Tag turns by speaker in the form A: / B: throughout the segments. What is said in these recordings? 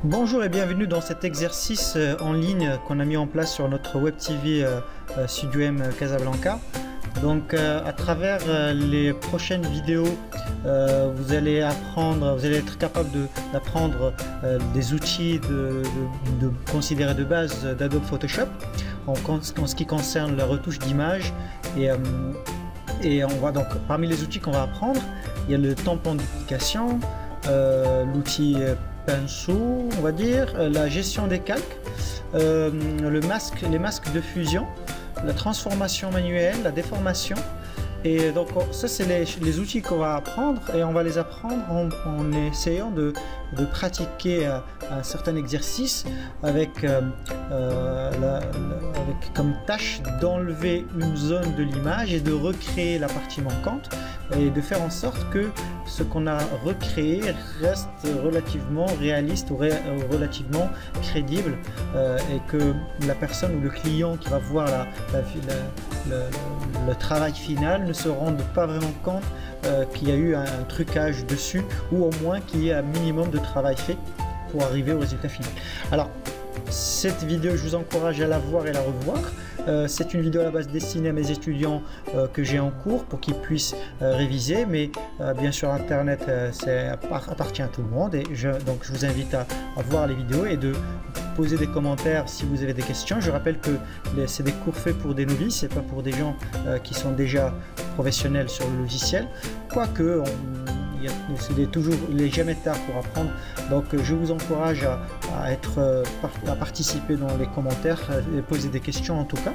A: Bonjour et bienvenue dans cet exercice en ligne qu'on a mis en place sur notre Web TV Studio M Casablanca. Donc à travers les prochaines vidéos, vous allez être capable d'apprendre des outils considérés de base d'Adobe Photoshop en ce qui concerne la retouche d'image. Et on va donc, parmi les outils qu'on va apprendre, il y a le tampon duplication, l'outil pinceau, on va dire, la gestion des calques, les masques de fusion, la transformation manuelle, la déformation. Et donc ça c'est les outils qu'on va apprendre, et on va les apprendre en essayant de pratiquer un certain exercice avec comme tâche d'enlever une zone de l'image et de recréer la partie manquante, et de faire en sorte que ce qu'on a recréé reste relativement réaliste ou relativement crédible, et que la personne ou le client qui va voir le travail final ne se rende pas vraiment compte qu'il y a eu un trucage dessus, ou au moins qu'il y ait un minimum de travail fait pour arriver au résultat final. Alors cette vidéo, je vous encourage à la voir et la revoir. C'est une vidéo à la base destinée à mes étudiants que j'ai en cours pour qu'ils puissent réviser, mais bien sûr Internet appartient à tout le monde, et donc je vous invite à voir les vidéos et de poser des commentaires si vous avez des questions. Je rappelle que c'est des cours faits pour des novices et pas pour des gens qui sont déjà professionnels sur le logiciel, quoique il n'est jamais tard pour apprendre. Donc je vous encourage à participer dans les commentaires et poser des questions en tout cas,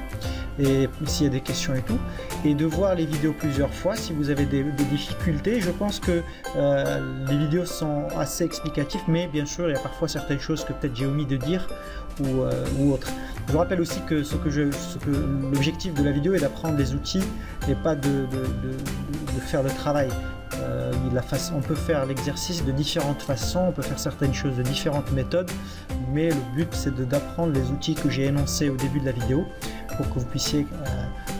A: et s'il y a des questions et tout, et de voir les vidéos plusieurs fois si vous avez des difficultés. Je pense que les vidéos sont assez explicatives, mais bien sûr il y a parfois certaines choses que peut-être j'ai omis de dire ou autre. Je vous rappelle aussi que l'objectif de la vidéo est d'apprendre des outils et pas de faire le travail. On peut faire l'exercice de différentes façons, on peut faire certaines choses de différentes méthodes, mais le but c'est d'apprendre les outils que j'ai énoncés au début de la vidéo pour que vous puissiez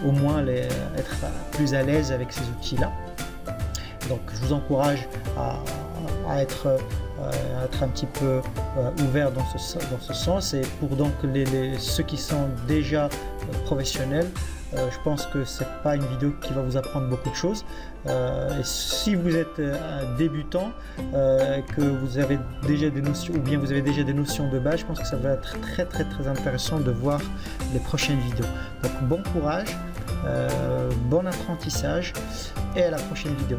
A: au moins être plus à l'aise avec ces outils là. Donc je vous encourage à être un petit peu ouvert dans ce sens, et pour donc ceux qui sont déjà professionnels, je pense que c'est pas une vidéo qui va vous apprendre beaucoup de choses, et si vous êtes un débutant et que vous avez déjà des notions, ou bien vous avez déjà des notions de base, je pense que ça va être très intéressant de voir les prochaines vidéos. Donc bon courage, bon apprentissage, et à la prochaine vidéo.